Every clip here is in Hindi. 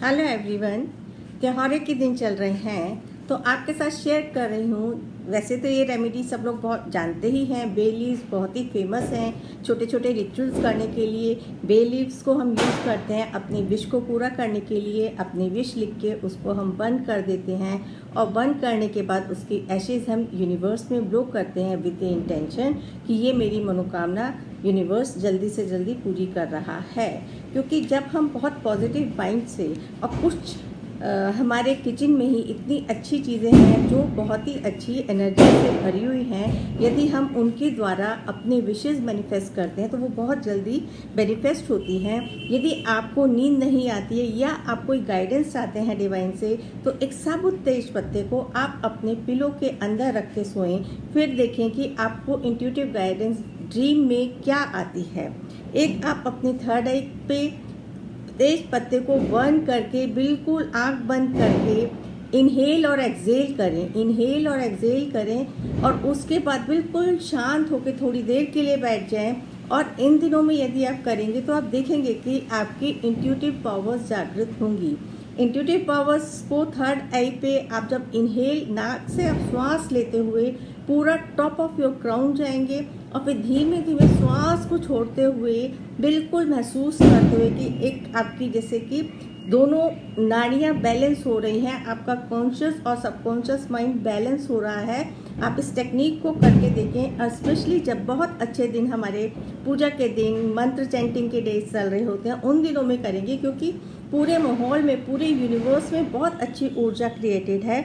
Hello everyone. त्योहारों के दिन चल रहे हैं तो आपके साथ शेयर कर रही हूँ। वैसे तो ये रेमेडी सब लोग बहुत जानते ही हैं। बे लीव्स बहुत ही फेमस हैं छोटे छोटे रिचुअल्स करने के लिए। बे लीव्स को हम यूज़ करते हैं अपनी विश को पूरा करने के लिए। अपनी विश लिख के उसको हम बंद कर देते हैं और बंद करने के बाद उसकी एशेज़ हम यूनिवर्स में ब्लो करते हैं विद द इंटेंशन कि ये मेरी मनोकामना यूनिवर्स जल्दी से जल्दी पूरी कर रहा है। क्योंकि जब हम बहुत पॉजिटिव माइंड से और कुछ हमारे किचन में ही इतनी अच्छी चीज़ें हैं जो बहुत ही अच्छी एनर्जी से भरी हुई हैं, यदि हम उनके द्वारा अपने विशेज़ मैनिफेस्ट करते हैं तो वो बहुत जल्दी मैनिफेस्ट होती हैं। यदि आपको नींद नहीं आती है या आप कोई गाइडेंस चाहते हैं डिवाइन से, तो एक साबुत तेज पत्ते को आप अपने पिलो के अंदर रख के सोएं। फिर देखें कि आपको इंट्यूटिव गाइडेंस ड्रीम में क्या आती है। एक आप अपनी थर्ड आई पे तेज पत्ते को बर्न करके बिल्कुल आंख बंद करके इनहेल और एक्सेल करें, इनहेल और एक्सेल करें और उसके बाद बिल्कुल शांत होकर थोड़ी देर के लिए बैठ जाएं। और इन दिनों में यदि आप करेंगे तो आप देखेंगे कि आपकी इंट्यूटिव पावर्स जागृत होंगी। इंट्यूटिव पावर्स को थर्ड आई पे आप जब इनहेल नाक से आप श्वास लेते हुए पूरा टॉप ऑफ योर क्राउन जाएंगे और फिर धीमे धीमे श्वास को छोड़ते हुए बिल्कुल महसूस करते हुए कि एक आपकी जैसे कि दोनों नाड़ियाँ बैलेंस हो रही हैं, आपका कॉन्शियस और सबकॉन्शियस माइंड बैलेंस हो रहा है। आप इस टेक्निक को करके देखें, स्पेशली जब बहुत अच्छे दिन हमारे पूजा के दिन, मंत्र चैंटिंग के डेज चल रहे होते हैं, उन दिनों में करेंगे क्योंकि पूरे माहौल में, पूरे यूनिवर्स में बहुत अच्छी ऊर्जा क्रिएटेड है।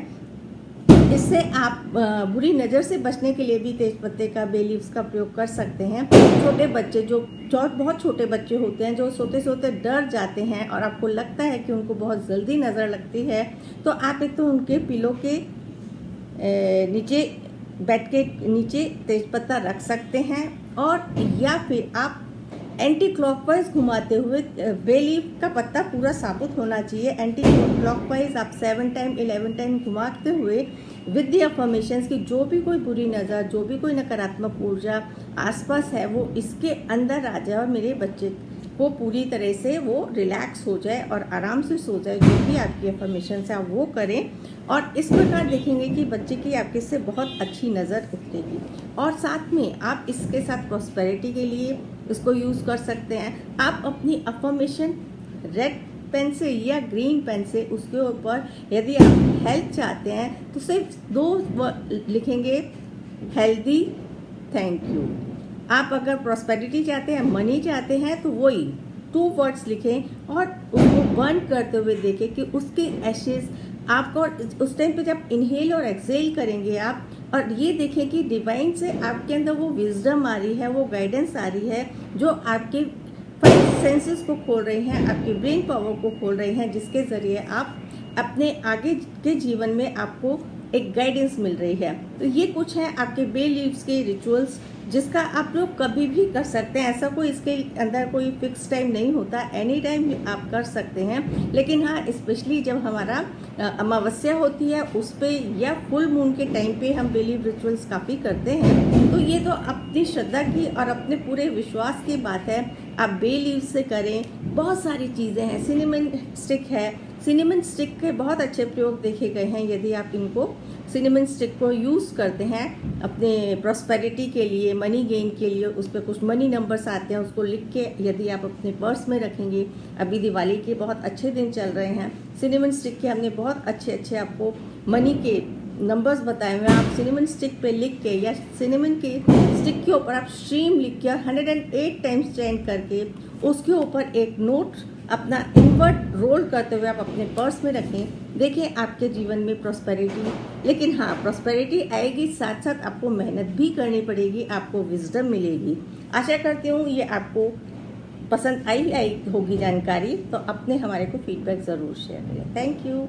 इससे आप बुरी नज़र से बचने के लिए भी तेज पत्ते का, बे लीव्स का प्रयोग कर सकते हैं। छोटे बच्चे जो बहुत छोटे बच्चे होते हैं जो सोते सोते डर जाते हैं और आपको लगता है कि उनको बहुत जल्दी नज़र लगती है, तो आप एक तो उनके पिलो के नीचे, बेड के नीचे तेज पत्ता रख सकते हैं और या फिर आप एंटी क्लॉकवाइज घुमाते हुए, बे लीफ का पत्ता पूरा साबुत होना चाहिए, एंटी क्लॉकवाइज आप 7 टाइम 11 टाइम घुमाते हुए विद द अफर्मेशंस की जो भी कोई बुरी नज़र, जो भी कोई नकारात्मक ऊर्जा आसपास है वो इसके अंदर आ जाए और मेरे बच्चे को पूरी तरह से वो रिलैक्स हो जाए और आराम से सो जाए। जो भी आपकी अफर्मेशन है आप वो करें और इस प्रकार देखेंगे कि बच्चे की आपके से बहुत अच्छी नज़र उतरेगी। और साथ में आप इसके साथ प्रॉस्पेरिटी के लिए इसको यूज़ कर सकते हैं। आप अपनी अफर्मेशन रेड पेन से या ग्रीन पेन से उसके ऊपर यदि आप हेल्थ चाहते हैं तो सिर्फ 2 लिखेंगे, हेल्दी, थैंक यू। आप अगर प्रॉस्पेरिटी चाहते हैं, मनी चाहते हैं, तो वही 2 वर्ड्स लिखें और उसको बर्न करते हुए देखें कि उसके एशेज़ आपको उस टाइम पे जब इनहेल और एक्सेल करेंगे आप, और ये देखें कि डिवाइन से आपके अंदर वो विजडम आ रही है, वो गाइडेंस आ रही है जो आपके 5 सेंसेस को खोल रही हैं, आपके ब्रेन पावर को खोल रही हैं, जिसके ज़रिए आप अपने आगे के जीवन में आपको एक गाइडेंस मिल रही है। तो ये कुछ है आपके बे लीव्स के रिचुअल्स जिसका आप लोग कभी भी कर सकते हैं। ऐसा कोई इसके अंदर कोई फिक्स टाइम नहीं होता, एनी टाइम आप कर सकते हैं। लेकिन हाँ, स्पेशली जब हमारा अमावस्या होती है उस पे या फुल मून के टाइम पे हम बे लीव रिचुअल्स काफ़ी करते हैं। तो ये तो अपनी श्रद्धा की और अपने पूरे विश्वास की बात है। आप बे लीव से करें, बहुत सारी चीज़ें हैं। सिनेमन स्टिक है, सिनेमन स्टिक के बहुत अच्छे प्रयोग देखे गए हैं। यदि आप इनको सिनेमन स्टिक को यूज़ करते हैं अपने प्रॉस्पेरिटी के लिए, मनी गेन के लिए, उस पर कुछ मनी नंबर्स आते हैं, उसको लिख के यदि आप अपने पर्स में रखेंगे, अभी दिवाली के बहुत अच्छे दिन चल रहे हैं, सिनेमन स्टिक के हमने बहुत अच्छे अच्छे आपको मनी के नंबर्स बताए हुए हैं। आप सिनेमन स्टिक पे लिख के या सिनेमन के स्टिक के ऊपर आप स्ट्रीम लिख के 108 टाइम्स चैंट करके उसके ऊपर एक नोट अपना इनवर्ट रोल करते हुए आप अपने पर्स में रखें। देखें आपके जीवन में प्रॉस्पेरिटी, लेकिन हाँ, प्रॉस्पेरिटी आएगी, साथ साथ आपको मेहनत भी करनी पड़ेगी, आपको विजडम मिलेगी। आशा करती हूँ ये आपको पसंद आई होगी जानकारी। तो अपने हमारे को फीडबैक ज़रूर शेयर करें। Thank you.